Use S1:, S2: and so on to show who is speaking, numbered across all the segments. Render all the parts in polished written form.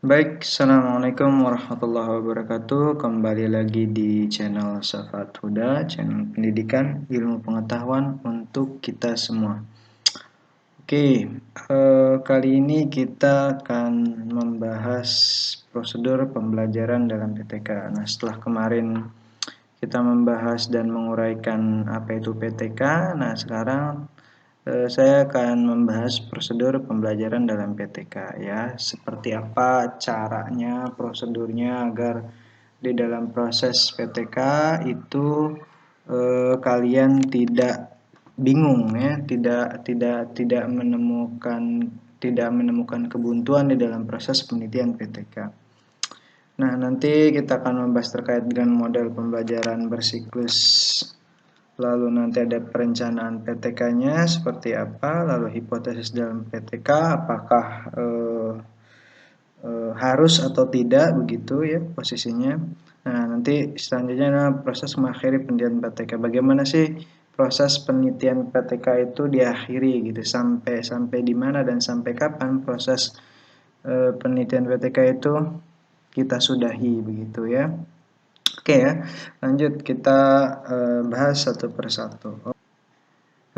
S1: Baik, Assalamualaikum warahmatullahi wabarakatuh. Kembali lagi di channel Safat Huda, channel pendidikan ilmu pengetahuan untuk kita semua. Oke, kali ini kita akan membahas prosedur pembelajaran dalam PTK. Nah, setelah kemarin kita membahas dan menguraikan apa itu PTK, nah sekarang saya akan membahas prosedur pembelajaran dalam PTK ya, seperti apa caranya, prosedurnya agar di dalam proses PTK itu kalian tidak bingung ya, tidak menemukan kebuntuan di dalam proses penelitian PTK. Nah, nanti kita akan membahas terkait dengan model pembelajaran bersiklus. Lalu nanti ada perencanaan PTK-nya seperti apa, lalu hipotesis dalam PTK apakah harus atau tidak begitu ya posisinya. Nah, nanti selanjutnya adalah proses mengakhiri penelitian PTK. Bagaimana sih proses penelitian PTK itu diakhiri gitu, sampai di mana dan sampai kapan proses penelitian PTK itu kita sudahi begitu ya. Oke ya, lanjut kita bahas satu persatu.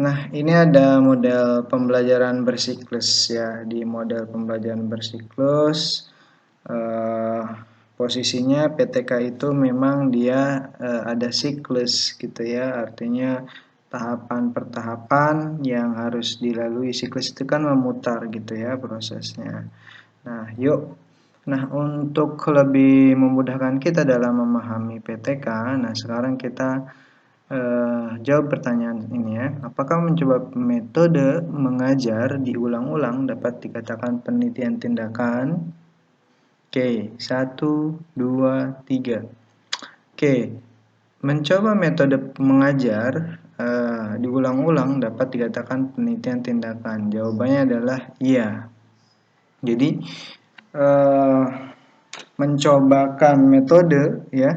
S1: Nah, ini ada model pembelajaran bersiklus ya. Di model pembelajaran bersiklus, posisinya PTK itu memang dia ada siklus gitu ya. Artinya tahapan per tahapan yang harus dilalui. Siklus itu kan memutar gitu ya prosesnya. Nah, yuk. Nah, untuk lebih memudahkan kita dalam memahami PTK, nah sekarang kita jawab pertanyaan ini ya. Apakah mencoba metode mengajar diulang-ulang dapat dikatakan penelitian tindakan? Oke, 1, 2, 3. Oke, mencoba metode mengajar diulang-ulang dapat dikatakan penelitian tindakan. Jawabannya adalah iya. Jadi mencobakan metode ya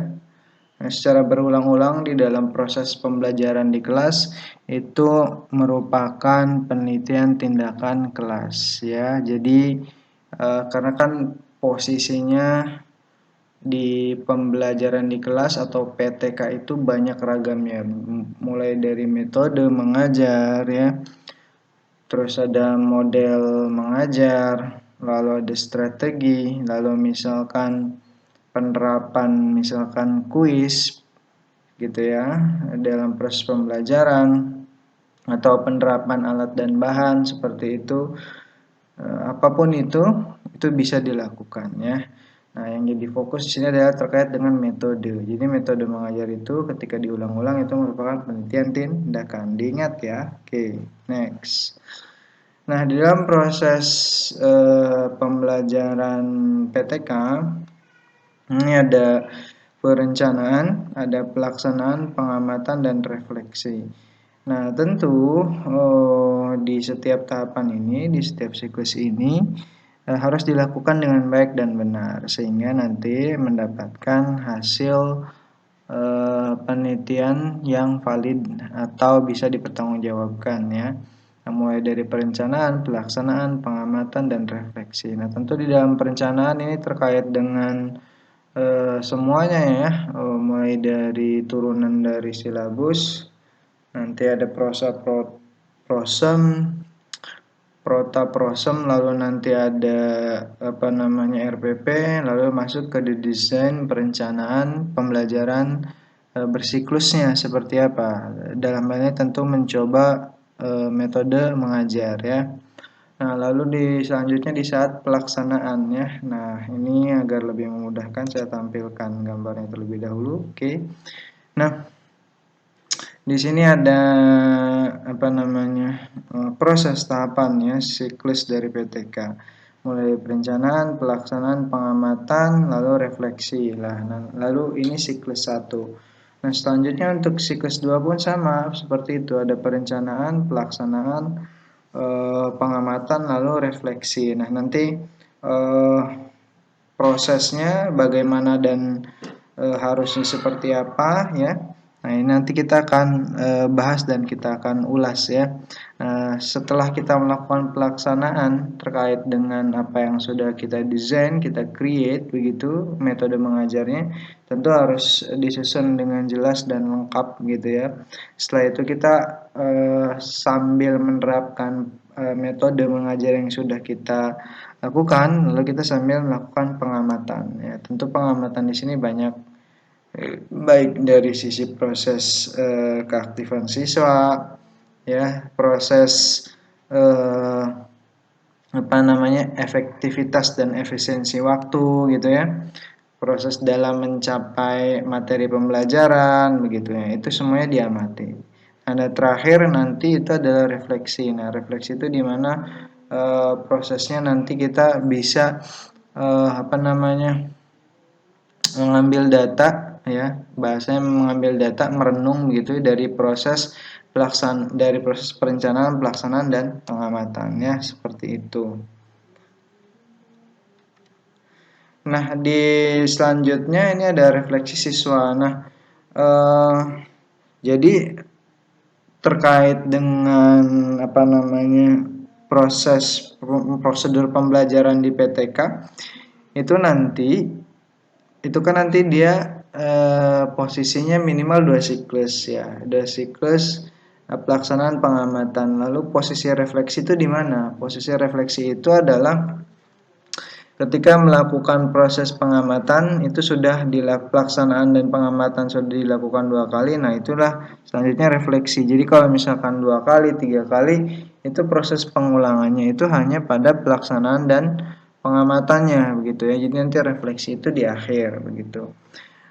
S1: secara berulang-ulang di dalam proses pembelajaran di kelas itu merupakan penelitian tindakan kelas ya. Jadi karena kan posisinya di pembelajaran di kelas atau PTK itu banyak ragamnya, mulai dari metode mengajar ya, terus ada model mengajar, lalu ada strategi, lalu misalkan penerapan misalkan kuis gitu ya dalam proses pembelajaran atau penerapan alat dan bahan seperti itu, apapun itu bisa dilakukan ya. Nah, yang jadi fokus di sini adalah terkait dengan metode. Jadi metode mengajar itu ketika diulang-ulang itu merupakan penelitian tindakan. Diingat ya. Oke, next. Nah, di dalam proses pembelajaran PTK ini ada perencanaan, ada pelaksanaan, pengamatan, dan refleksi. Nah, tentu di setiap tahapan ini, di setiap siklus ini harus dilakukan dengan baik dan benar sehingga nanti mendapatkan hasil penelitian yang valid atau bisa dipertanggungjawabkan ya. Nah, mulai dari perencanaan, pelaksanaan, pengamatan, dan refleksi. Nah, tentu di dalam perencanaan ini terkait dengan semuanya ya, mulai dari turunan dari silabus, nanti ada prosem, prota-prosem, lalu nanti ada RPP, lalu masuk ke desain perencanaan pembelajaran bersiklusnya seperti apa. Dalam hal ini tentu mencoba metode mengajar ya. Nah, lalu selanjutnya di saat pelaksanaan ya. Nah, ini agar lebih memudahkan saya tampilkan gambarnya terlebih dahulu. Oke. Nah, di sini ada proses tahapan ya, siklus dari PTK. Mulai perencanaan, pelaksanaan, pengamatan, lalu refleksi. Lalu ini siklus 1. Nah, selanjutnya untuk siklus 2 pun sama seperti itu, ada perencanaan, pelaksanaan, pengamatan, lalu refleksi. Nah, nanti prosesnya bagaimana dan harusnya seperti apa ya. Nah, ini nanti kita akan bahas dan kita akan ulas ya. Setelah kita melakukan pelaksanaan terkait dengan apa yang sudah kita desain, kita create begitu metode mengajarnya, tentu harus disusun dengan jelas dan lengkap gitu ya. Setelah itu kita sambil menerapkan metode mengajar yang sudah kita lakukan, lalu kita sambil melakukan pengamatan ya. Tentu pengamatan di sini banyak, baik dari sisi proses keaktifan siswa ya, proses eh, efektivitas dan efisiensi waktu gitu ya, proses dalam mencapai materi pembelajaran begitu ya, itu semuanya diamati. Nah, terakhir nanti itu adalah refleksi. Nah, refleksi itu dimana prosesnya nanti kita bisa mengambil data ya, bahasanya mengambil data, merenung gitu dari proses perencanaan, pelaksanaan dan pengamatan ya, seperti itu. Nah, di selanjutnya ini ada refleksi siswa. Nah, jadi terkait dengan prosedur pembelajaran di PTK itu nanti, itu kan nanti dia posisinya minimal 2 siklus ya, 2 siklus pelaksanaan pengamatan. Lalu posisi refleksi itu di mana? Posisi refleksi itu adalah ketika melakukan proses pengamatan itu sudah pelaksanaan dan pengamatan sudah dilakukan 2 kali. Nah, itulah selanjutnya refleksi. Jadi kalau misalkan 2 kali, 3 kali, itu proses pengulangannya itu hanya pada pelaksanaan dan pengamatannya begitu ya. Jadi nanti refleksi itu di akhir begitu.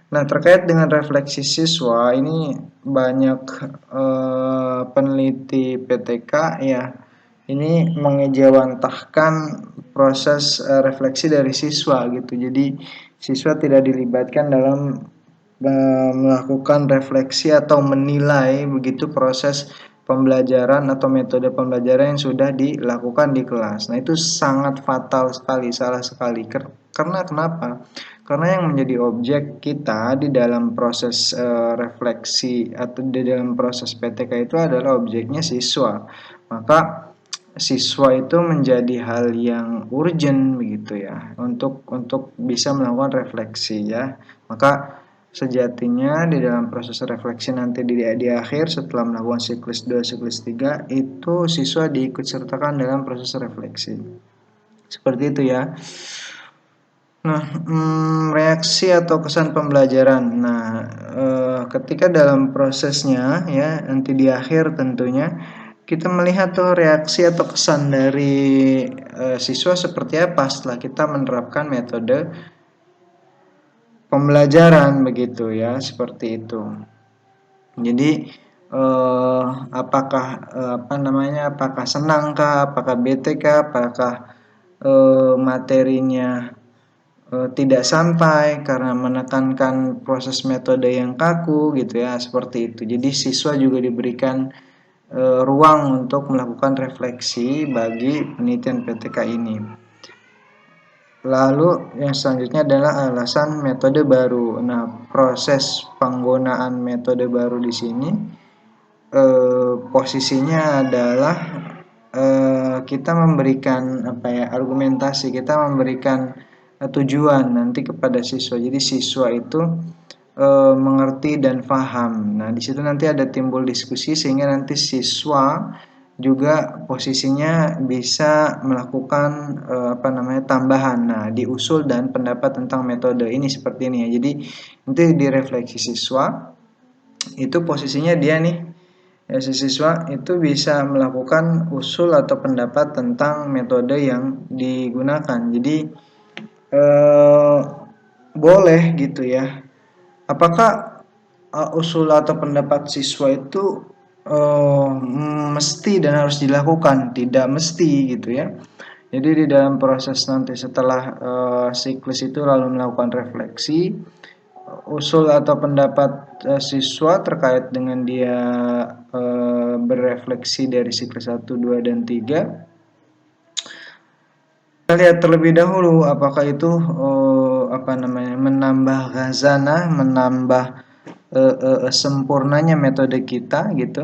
S1: Nah, terkait dengan refleksi siswa ini banyak peneliti PTK ya, ini mengejawantahkan proses refleksi dari siswa gitu. Jadi siswa tidak dilibatkan dalam melakukan refleksi atau menilai begitu proses pembelajaran atau metode pembelajaran yang sudah dilakukan di kelas. Nah, itu sangat fatal sekali, salah sekali. Karena kenapa? Karena yang menjadi objek kita di dalam proses refleksi atau di dalam proses PTK itu adalah objeknya siswa. Maka siswa itu menjadi hal yang urgent begitu ya, untuk bisa melakukan refleksi ya. Maka sejatinya di dalam proses refleksi nanti di akhir setelah melakukan siklus 2, siklus 3, itu siswa diikut sertakan dalam proses refleksi. Seperti itu ya. Nah, reaksi atau kesan pembelajaran. Nah, ketika dalam prosesnya ya, nanti di akhir tentunya kita melihat tuh reaksi atau kesan dari siswa seperti apa setelah kita menerapkan metode pembelajaran begitu ya, seperti itu. Jadi apakah apakah senangkah, apakah bete kah, apakah materinya tidak sampai karena menekankan proses metode yang kaku gitu ya, seperti itu. Jadi siswa juga diberikan ruang untuk melakukan refleksi bagi penelitian PTK ini. Lalu yang selanjutnya adalah alasan metode baru. Nah, proses penggunaan metode baru di sini posisinya adalah kita memberikan argumentasi, kita memberikan tujuan nanti kepada siswa. Jadi siswa itu mengerti dan paham. Nah, di situ nanti ada timbul diskusi sehingga nanti siswa juga posisinya bisa melakukan tambahan. Nah, diusul dan pendapat tentang metode ini seperti ini ya. Jadi nanti direfleksi siswa itu posisinya dia nih ya, si siswa itu bisa melakukan usul atau pendapat tentang metode yang digunakan. Jadi boleh gitu ya. Apakah usul atau pendapat siswa itu mesti dan harus dilakukan? Tidak mesti gitu ya. Jadi di dalam proses nanti setelah siklus itu lalu melakukan refleksi, usul atau pendapat siswa terkait dengan dia berefleksi dari siklus 1, 2, dan 3. Kita lihat terlebih dahulu apakah itu menambah khazanah, menambah sempurnanya metode kita gitu.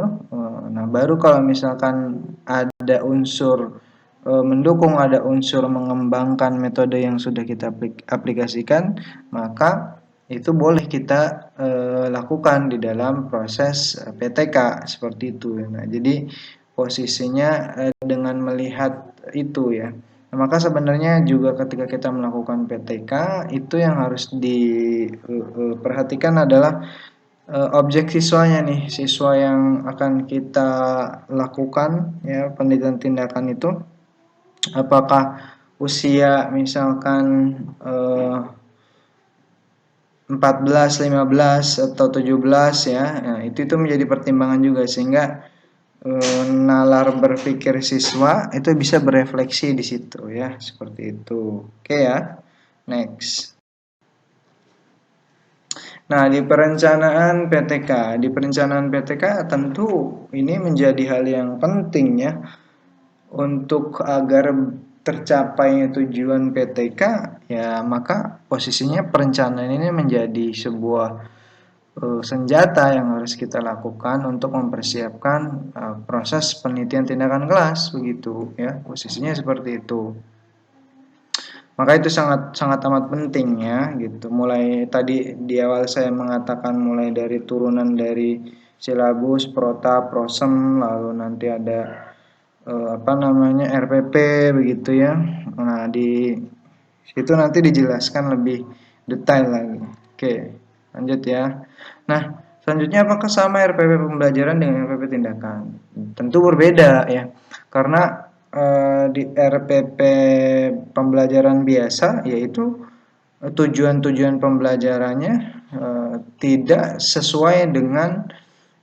S1: Nah, baru kalau misalkan ada unsur mendukung, ada unsur mengembangkan metode yang sudah kita aplikasikan, maka itu boleh kita lakukan di dalam proses PTK seperti itu. Nah, jadi posisinya dengan melihat itu ya. Nah, maka sebenarnya juga ketika kita melakukan PTK itu yang harus diperhatikan adalah objek siswanya nih, siswa yang akan kita lakukan ya penelitian tindakan itu, apakah usia misalkan 14, 15 atau 17 ya. Nah, itu menjadi pertimbangan juga sehingga nalar berpikir siswa itu bisa berefleksi di situ ya, seperti itu. Oke ya. Next. Nah, di perencanaan PTK tentu ini menjadi hal yang penting ya untuk agar tercapainya tujuan PTK ya, maka posisinya perencanaan ini menjadi sebuah senjata yang harus kita lakukan untuk mempersiapkan proses penelitian tindakan kelas begitu ya, posisinya seperti itu. Maka itu sangat sangat amat penting ya gitu. Mulai tadi di awal saya mengatakan mulai dari turunan dari silabus, prota, prosem, lalu nanti ada RPP begitu ya. Nah, di situ nanti dijelaskan lebih detail lagi. Oke, lanjut ya. Nah, selanjutnya apakah sama RPP pembelajaran dengan RPP tindakan? Tentu berbeda ya. Karena di RPP pembelajaran biasa yaitu tujuan-tujuan pembelajarannya tidak sesuai dengan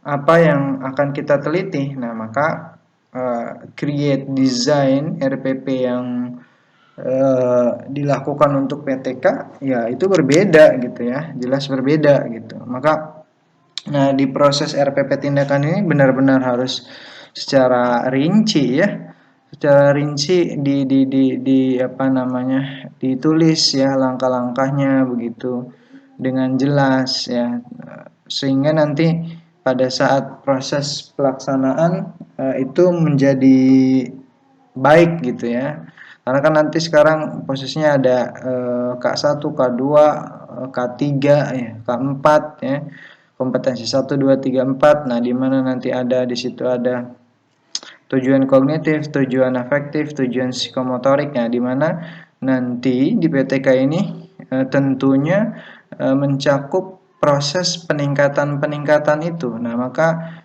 S1: apa yang akan kita teliti. Nah, maka create design RPP yang dilakukan untuk PTK ya itu berbeda gitu ya, jelas berbeda gitu. Maka nah, di proses RPP tindakan ini benar-benar harus secara rinci ya, secara rinci ditulis ya langkah-langkahnya begitu dengan jelas ya, sehingga nanti pada saat proses pelaksanaan itu menjadi baik gitu ya. Karena kan nanti sekarang posisinya ada K1, K2, K3 ya, K4 ya. Kompetensi 1 2 3 4. Nah, di mana nanti ada di situ ada tujuan kognitif, tujuan afektif, tujuan psikomotorik ya, di mana nanti di PTK ini tentunya mencakup proses peningkatan itu. Nah, maka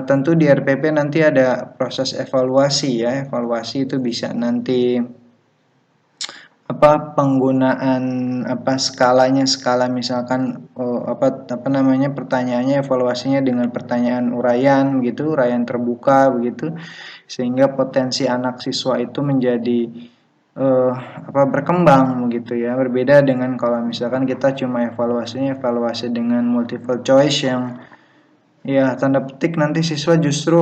S1: tentu di RPP nanti ada proses evaluasi ya. Evaluasi itu bisa nanti penggunaan skalanya, skala misalkan pertanyaannya, evaluasinya dengan pertanyaan uraian gitu, uraian terbuka begitu, sehingga potensi anak siswa itu menjadi berkembang begitu ya. Berbeda dengan kalau misalkan kita cuma evaluasi dengan multiple choice yang ya tanda petik nanti siswa justru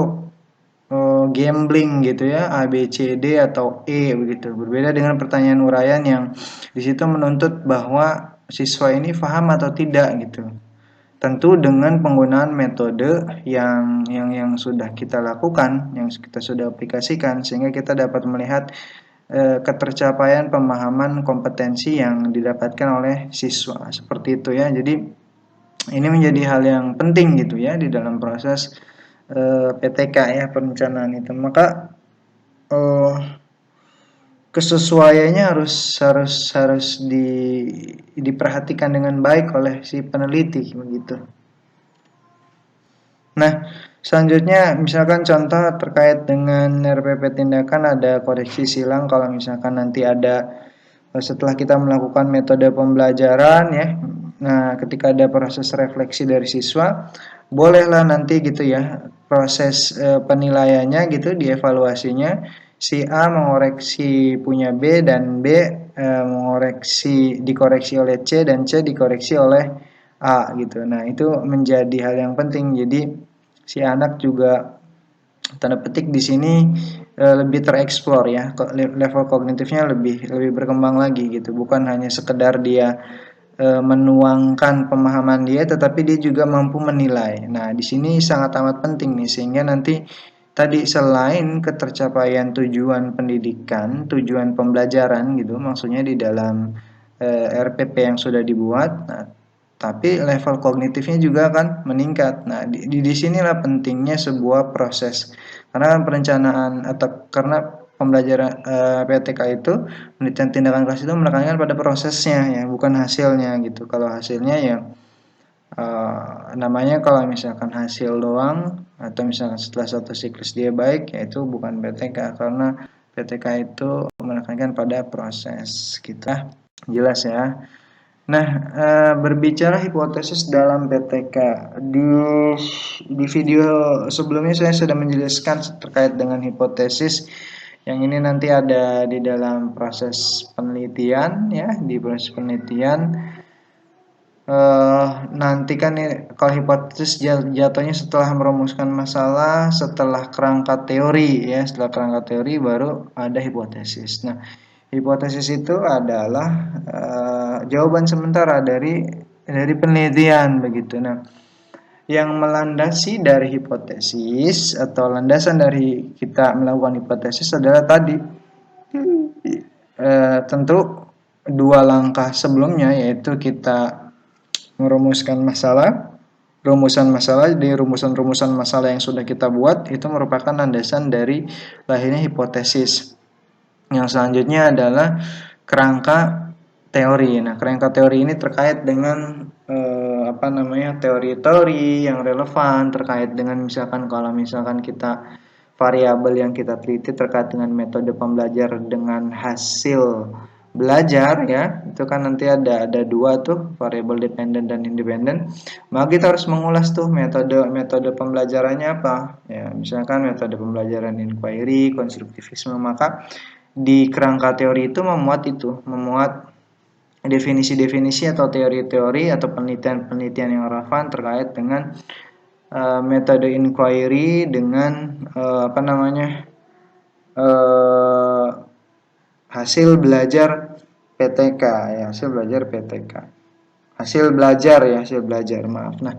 S1: gambling gitu ya, A, B, C, D atau E begitu. Berbeda dengan pertanyaan uraian yang di situ menuntut bahwa siswa ini paham atau tidak gitu. Tentu dengan penggunaan metode yang sudah kita lakukan, yang kita sudah aplikasikan, sehingga kita dapat melihat ketercapaian pemahaman kompetensi yang didapatkan oleh siswa. Seperti itu ya. Jadi ini menjadi hal yang penting gitu ya di dalam proses PTK ya, perencanaan itu. Maka kesesuaiannya harus diperhatikan dengan baik oleh si peneliti begitu. Nah, selanjutnya misalkan contoh terkait dengan RPP tindakan ada koreksi silang. Kalau misalkan nanti ada setelah kita melakukan metode pembelajaran ya, nah ketika ada proses refleksi dari siswa, bolehlah nanti gitu ya proses penilaiannya gitu, dievaluasinya, si A mengoreksi punya B dan B dikoreksi oleh C dan C dikoreksi oleh A gitu. Nah, itu menjadi hal yang penting. Jadi si anak juga tanda petik di sini lebih tereksplor ya, level kognitifnya lebih berkembang lagi gitu. Bukan hanya sekedar dia menuangkan pemahaman dia, tetapi dia juga mampu menilai. Nah, di sini sangat amat penting nih, sehingga nanti tadi selain ketercapaian tujuan pendidikan, tujuan pembelajaran gitu, maksudnya di dalam RPP yang sudah dibuat, nah, tapi level kognitifnya juga akan meningkat. Nah, di sinilah pentingnya sebuah proses. Karena perencanaan atau karena pembelajaran PTK itu, penelitian tindakan kelas itu menekankan pada prosesnya ya, bukan hasilnya gitu. Kalau hasilnya ya namanya kalau misalkan hasil doang atau misalkan setelah satu siklus dia baik, ya itu bukan PTK, karena PTK itu menekankan pada proses gitu. Jelas ya. Nah, berbicara hipotesis dalam PTK, di video sebelumnya saya sudah menjelaskan terkait dengan hipotesis. Yang ini nanti ada di dalam proses penelitian ya, di proses penelitian. Nanti kan kalau hipotesis jatuhnya setelah merumuskan masalah, setelah kerangka teori ya, setelah kerangka teori baru ada hipotesis. Nah, hipotesis itu adalah jawaban sementara dari penelitian begitu. Nah, yang melandasi dari hipotesis atau landasan dari kita melakukan hipotesis adalah tadi tentu dua langkah sebelumnya, yaitu kita merumuskan masalah. Rumusan masalah, di rumusan-rumusan masalah yang sudah kita buat itu merupakan landasan dari lahirnya hipotesis. Yang selanjutnya adalah kerangka teori. Nah, kerangka teori ini terkait dengan teori-teori yang relevan terkait dengan misalkan kalau misalkan kita variabel yang kita teliti terkait dengan metode pembelajaran dengan hasil belajar ya, itu kan nanti ada dua tuh, variabel dependen dan independen. Maka kita harus mengulas tuh metode pembelajarannya apa ya, misalkan metode pembelajaran inquiry, konstruktivisme. Maka di kerangka teori itu memuat definisi-definisi atau teori-teori atau penelitian-penelitian yang relevan terkait dengan metode inquiry dengan hasil belajar PTK ya, hasil belajar maaf. Nah,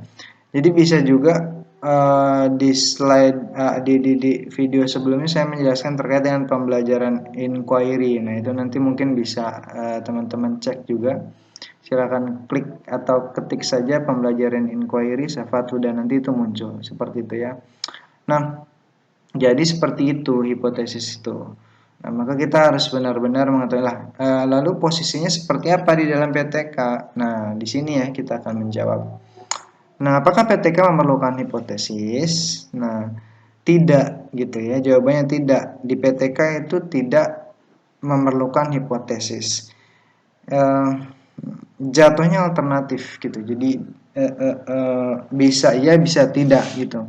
S1: jadi bisa juga di slide di video sebelumnya saya menjelaskan terkait dengan pembelajaran inquiry. Nah, itu nanti mungkin bisa teman-teman cek juga. Silakan klik atau ketik saja pembelajaran inquiry Safatu dan nanti itu muncul seperti itu ya. Nah, jadi seperti itu hipotesis itu. Nah, maka kita harus benar-benar mengetahui lah. Lalu posisinya seperti apa di dalam PTK? Nah, di sini ya kita akan menjawab. Nah, apakah PTK memerlukan hipotesis? Nah, tidak gitu ya. Jawabannya tidak. Di PTK itu tidak memerlukan hipotesis. Jatuhnya alternatif gitu. Jadi bisa iya, bisa tidak gitu.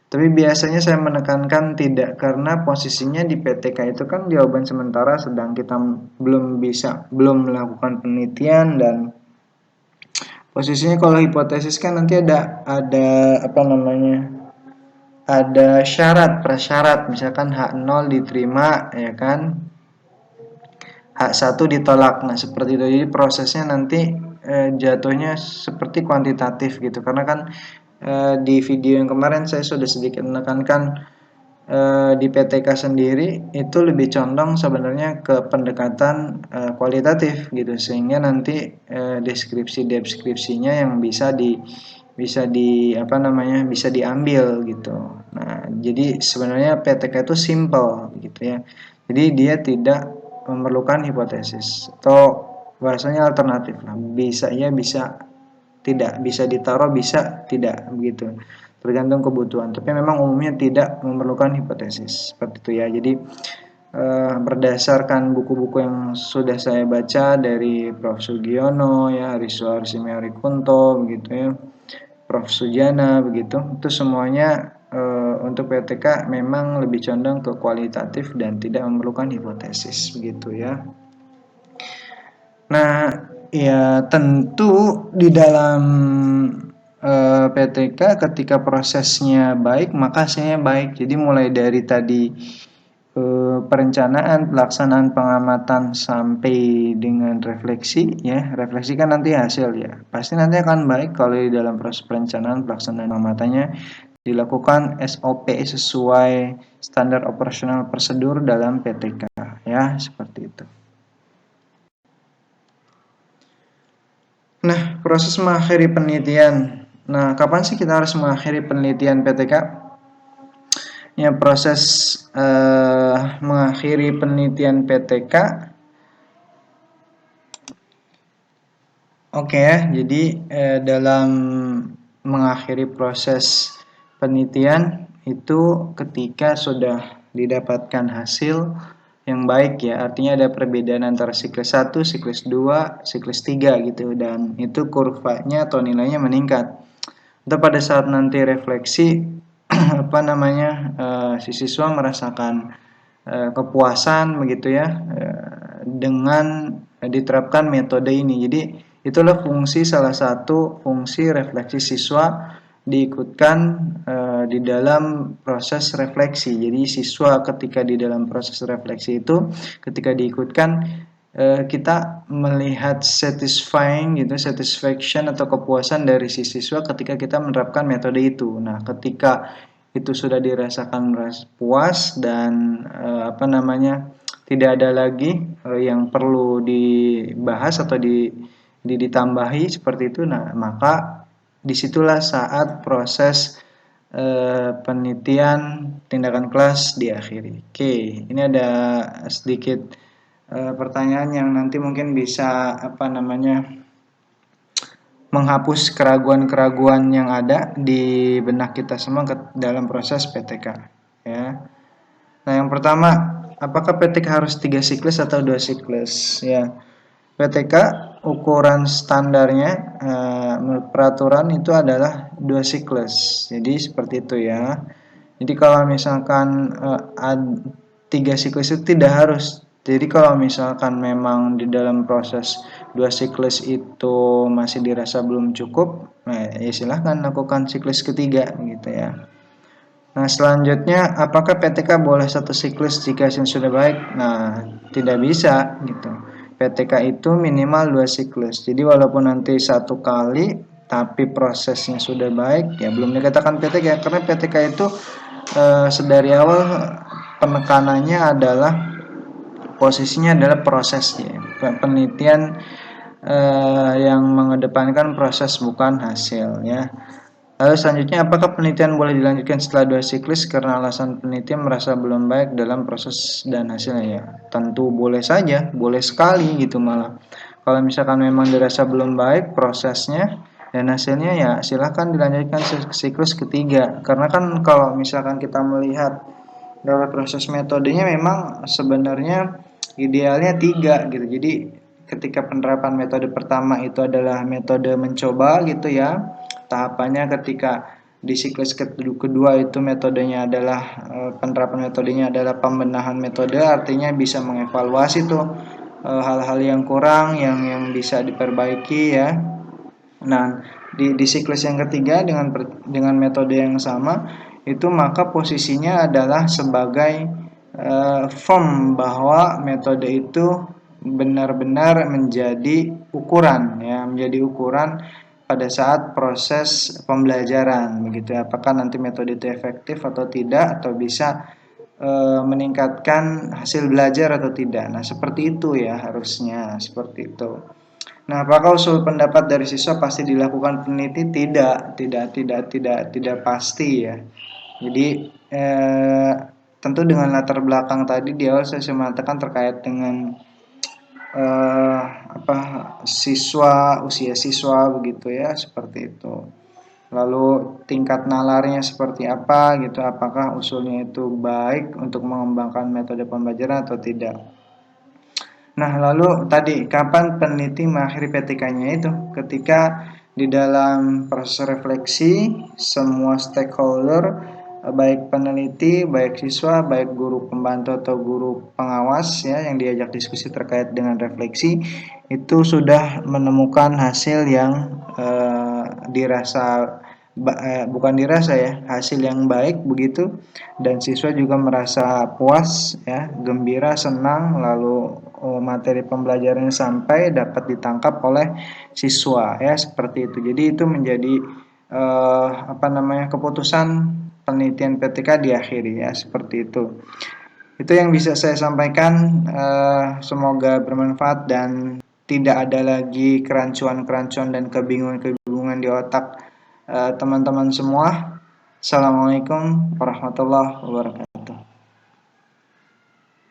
S1: Tapi biasanya saya menekankan tidak, karena posisinya di PTK itu kan jawaban sementara, sedang kita belum melakukan penelitian. Dan posisinya kalau hipotesis kan nanti ada ada prasyarat, misalkan H0 diterima ya kan, H1 ditolak. Nah, seperti itu. Jadi prosesnya nanti jatuhnya seperti kuantitatif gitu. Karena kan di video yang kemarin saya sudah sedikit menekankan di PTK sendiri itu lebih condong sebenarnya ke pendekatan kualitatif gitu, sehingga nanti deskripsinya yang bisa diambil gitu. Nah, jadi sebenarnya PTK itu simple gitu ya. Jadi dia tidak memerlukan hipotesis, atau bahasanya alternatif lah. Bisa iya, bisa tidak, bisa ditaruh, bisa tidak, begitu. Tergantung kebutuhan. Tapi memang umumnya tidak memerlukan hipotesis. Seperti itu ya. Jadi berdasarkan buku-buku yang sudah saya baca dari Prof. Sugiono ya, Rizwan Simeori Kunto begitu ya, Prof. Sujana begitu, itu semuanya untuk PTK memang lebih condong ke kualitatif dan tidak memerlukan hipotesis begitu ya. Nah, ya tentu di dalam PTK ketika prosesnya baik maka hasilnya baik. Jadi mulai dari tadi perencanaan, pelaksanaan, pengamatan sampai dengan refleksi ya. Refleksi kan nanti hasil ya. Pasti nanti akan baik kalau di dalam proses perencanaan, pelaksanaan, pengamatannya dilakukan SOP sesuai standar operasional prosedur dalam PTK ya, seperti itu. Nah, proses mengakhiri penelitian. Nah, kapan sih kita harus mengakhiri penelitian PTK? Ya, proses mengakhiri penelitian PTK. Oke ya, jadi dalam mengakhiri proses penelitian itu ketika sudah didapatkan hasil yang baik ya, artinya ada perbedaan antara siklus 1, siklus 2, siklus 3 gitu, dan itu kurvanya atau nilainya meningkat. Atau pada saat nanti refleksi apa namanya si siswa merasakan kepuasan begitu ya dengan diterapkan metode ini. Jadi itulah salah satu fungsi refleksi siswa diikutkan di dalam proses refleksi. Jadi siswa ketika di dalam proses refleksi itu ketika diikutkan kita melihat satisfaction atau kepuasan dari si siswa ketika kita menerapkan metode itu. Nah, ketika itu sudah dirasakan puas dan tidak ada lagi yang perlu dibahas atau ditambahi seperti itu. Nah, maka disitulah saat proses penelitian tindakan kelas diakhiri. Oke, ini ada sedikit pertanyaan yang nanti mungkin bisa menghapus keraguan-keraguan yang ada di benak kita semua dalam proses PTK ya. Nah, yang pertama, apakah PTK harus 3 siklus atau 2 siklus ya? PTK ukuran standarnya menurut peraturan itu adalah 2 siklus. Jadi seperti itu ya. Jadi kalau misalkan 3 siklus itu tidak harus. Jadi kalau misalkan memang di dalam proses 2 siklus itu masih dirasa belum cukup, nah ya silahkan lakukan siklus ketiga gitu ya. Nah, selanjutnya apakah PTK boleh 1 siklus jika hasilnya sudah baik? Nah, tidak bisa gitu. PTK itu minimal 2 siklus. Jadi walaupun nanti 1 kali tapi prosesnya sudah baik ya belum dikatakan PTK, karena PTK itu sedari awal penekanannya adalah posisinya adalah prosesnya. Penelitian yang mengedepankan proses bukan hasil ya. Lalu selanjutnya, apakah penelitian boleh dilanjutkan setelah 2 siklus karena alasan penelitian merasa belum baik dalam proses dan hasilnya ya? Tentu boleh saja, boleh sekali gitu malah. Kalau misalkan memang dirasa belum baik prosesnya dan hasilnya ya silahkan dilanjutkan siklus ketiga. Karena kan kalau misalkan kita melihat dalam proses metodenya memang sebenarnya idealnya 3 gitu. Jadi ketika penerapan metode pertama itu adalah metode mencoba gitu ya. Tahapannya ketika di siklus kedua itu metodenya adalah penerapan metodenya adalah pembenahan metode, artinya bisa mengevaluasi tuh hal-hal yang kurang yang bisa diperbaiki ya. Nah, di siklus yang ketiga dengan metode yang sama itu maka posisinya adalah sebagai firm bahwa metode itu benar-benar menjadi ukuran ya, menjadi ukuran pada saat proses pembelajaran begitu. Apakah nanti metode itu efektif atau tidak, atau bisa meningkatkan hasil belajar atau tidak. Nah, seperti itu ya harusnya, seperti itu. Nah, apakah usul pendapat dari siswa pasti dilakukan peneliti? Tidak pasti ya. Jadi tentu dengan latar belakang tadi di awal saya mengatakan terkait dengan usia siswa begitu ya, seperti itu. Lalu tingkat nalarnya seperti apa gitu, apakah usulnya itu baik untuk mengembangkan metode pembelajaran atau tidak. Nah, lalu tadi kapan peneliti mengakhiri PTK-nya itu? Ketika di dalam proses refleksi semua stakeholder, baik peneliti, baik siswa, baik guru pembantu atau guru pengawas ya yang diajak diskusi terkait dengan refleksi itu sudah menemukan hasil yang dirasa bukan dirasa ya, hasil yang baik begitu, dan siswa juga merasa puas ya, gembira, senang, lalu materi pembelajarannya sampai dapat ditangkap oleh siswa ya, seperti itu. Jadi itu menjadi keputusan penelitian PTK diakhiri ya, seperti itu. Itu yang bisa saya sampaikan, semoga bermanfaat dan tidak ada lagi kerancuan-kerancuan dan kebingungan-kebingungan di otak teman-teman semua. Assalamualaikum warahmatullahi wabarakatuh.